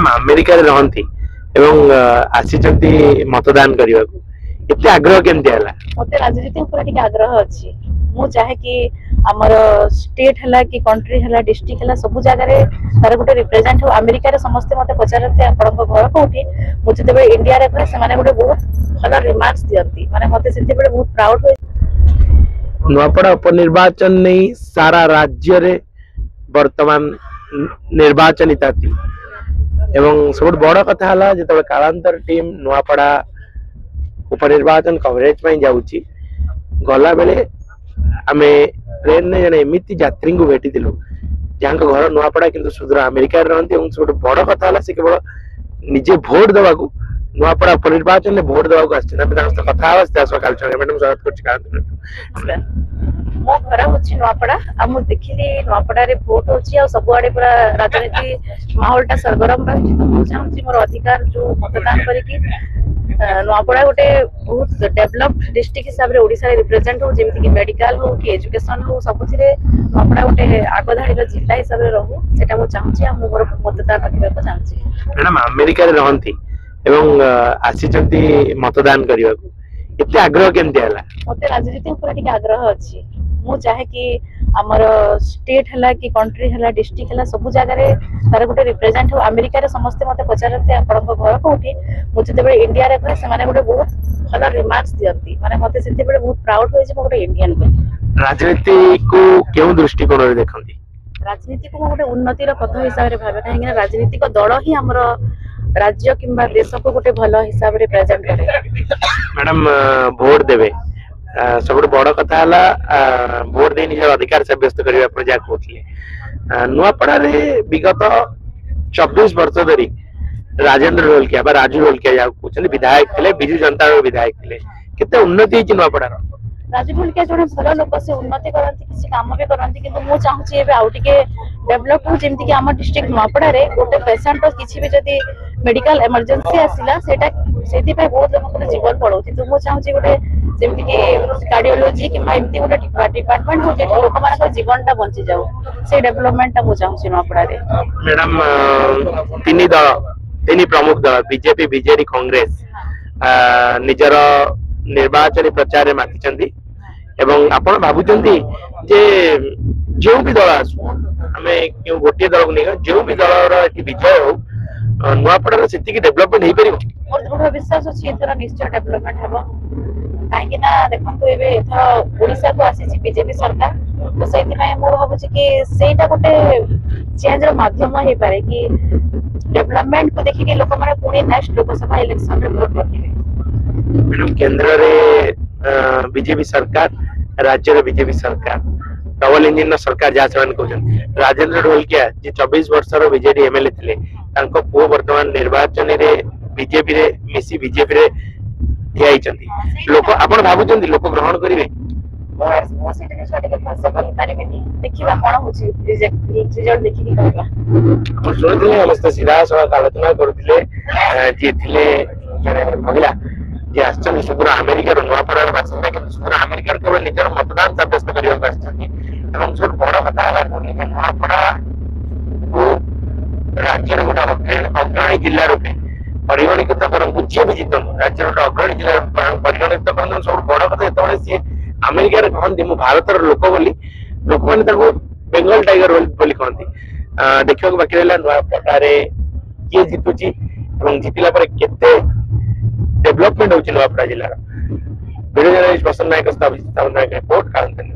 America रहती एवं आसीचंती मतदान करने एते आग्रह केमती हला मते राजनीति ऊपर टिके आग्रह अछि मु चाहे कि हमर स्टेट हला कि कंट्री हला डिस्ट्रिक्ट हला सब जगह रे तार गोटे रिप्रेजेंट हो अमेरिका रे समस्त मते पचारते आपण घर कोठी मु जते बे इंडिया रे कहे से माने गोटे बहुत भलो रिमार्क्स दियंती माने मते सेते बे बहुत प्राउड होय नुआपड़ा उपनिर्वाचन नहीं सारा राज्य रे वर्तमान निर्वाचन इताती एवं सब बड़ कथा हला जते कालांतर टीम नुआपड़ा उपनिर्वाचन कवरेज में जाउची गला बेले आमे ट्रेन ने जने एमिति यात्री को भेटी दिलु जहां घर नुआपड़ा किंतु सुदूर अमेरिका रहंती एवं सब बड़ कथा हला से केवल निजे भोट देवा को नुआपड़ा उपनिर्वाचन में भोट देवा को आछन हम तांस कथा आवाज तास काल छने मैडम स्वागत करछि का मो घर होछि नुआपड़ा आ मु देखिली नुआपड़ा रे भोट होछि आ सब आडे पूरा राजनीति माहौलटा सरगरम रही तो मु चाहूछि मोर अधिकार जो मतदान करी कि नुआपड़ा गोटे बहुत डेवलप्ड डिस्ट्रिक्ट हिसाब रे ओडिसा रे रिप्रेजेंट हो जेमति कि मेडिकल हो कि एजुकेशन हो सबथिरे नुआपड़ा गोटे आगधाड़ी जिला हिसाब रे रहू सेटा मु चाहूछि आ मोर मतदान रखिबा को चाहूछि मैडम अमेरिका रे रहंती एवं आसीचंती मतदान करने एते आग्रह केमती हला मते राजनीति ऊपर टिके आग्रह अछि मु चाहे कि हमर स्टेट हला कि कंट्री हला डिस्ट्रिक्ट हला सब जगह रे तार गोटे रिप्रेजेंट हो अमेरिका रे समस्त मते पचारते आपण घर कोठी मु जते बे इंडिया रे कहे से माने गोटे बहुत भलो रिमार्क्स दियंती माने मते सेते बे बहुत प्राउड होय जे मो गोटे इंडियन को राजनीति को केउ दृष्टिकोण रे देखंती राजनीति को गोटे उन्नति रो पथ हिसाब रे भाबे काहे राजनीतिक दल ही हमर राज्य किंबा देश को गोटे भलो हिसाब रे प्रेजेंट करे मैडम भोट देवे सब बड़ कथा हला भोट दे निज अधिकार सब्यस्त करबा पर जा कहथिले नुआपड़ा रे विगत 24 वर्ष धरी राजेंद्र ढोलकिया बा राजू ढोलकिया जा कहछन विधायक थिले बिजू जनता रो विधायक थिले केते उन्नति छि नुआपड़ा रो राजू ढोलकिया जोने भलो लोक से उन्नति करंती किसी काम भी करंती किंतु मु चाहूची एबे आउ टिके डेवलप हो जेमति कि हमर डिस्ट्रिक्ट नुआपड़ा रे गोटे पेशेंट रो किछि भी जदी मेडिकल इमरजेंसी आसिला सेटा सेति पे बहुत लोक जीवन पड़ौती तो मु चाहूची गोटे जेमति कि कार्डियोलॉजी कि एमति गोटे डिपार्टमेंट हो जे लोक मानक जीवनटा बंची जाऊ से डेवलपमेंट मु चाहूची नुआपड़ा रे मैडम तीन प्रमुख दल बीजेपी बीजेडी कांग्रेस निजर निर्वाचन प्रचार में मातिचंती एवं आपण भाबुचंती जे जो भी दल आसु हमें क्यों गोटे दल को नहीं जो भी दल विजय हो नुआपड़ा सेति की डेवलपमेंट हो पारिबो मोर दृढ़ विश्वास अछि एथरा निश्चय डेवलपमेंट हेबो काहे ना देखंतु एबे एथरा ओडिसा को आसी बीजेपी सरकार तो सेति में मो भाबुछि कि सेटा गोटे चेंज रो माध्यम हे पारे कि डेवलपमेंट को देखि के लोक माने पुणी नेक्स्ट लोकसभा इलेक्शन रे वोट करथिबे मैडम केंद्र रे बीजेपी सरकार राज्य रे बीजेपी सरकार डबल इंजिन सरकार जहाँ से कहते राजेंद्र ढोलकिया जी 24 वर्ष बीजेडी एमएलए थे पु वर्तमान निर्वाचन रे बीजेपी रे मिसी बीजेपी रे ठिया लोक आपण भाबुचंती लोक ग्रहण करिवे देखिबा कोन होची रिजल्ट देखि कि कहबा आपण सुनथिले समस्त सीधा सह आलोचना करथिले जे थिले महिला जे आश्चर्य सुदूर अमेरिका नुआपड़ा बासिंदा कि सुदूर अमेरिका केवल निजर मतदान सब्यस्त करने एवं सब बड़ कथा नुआपड़ा राज्य गोटे अग्रणी जिला रूपे परिगणित कर जी भी जीतन राज्य गोटे अग्रणी जिला परिगणित कर सब बड़ कथा जो सी अमेरिका कहती मु भारत लोक बोली लोक मैंने बेंगल टाइगर बोली कहती देखा बाकी रहा नुआपड़ा किए जीतुची जीतला केते डेवलपमेंट होची नुआपड़ा जिल्लार वीडियो जर्नलिस्ट प्रसन्न नायक रिपोर्ट कांतन।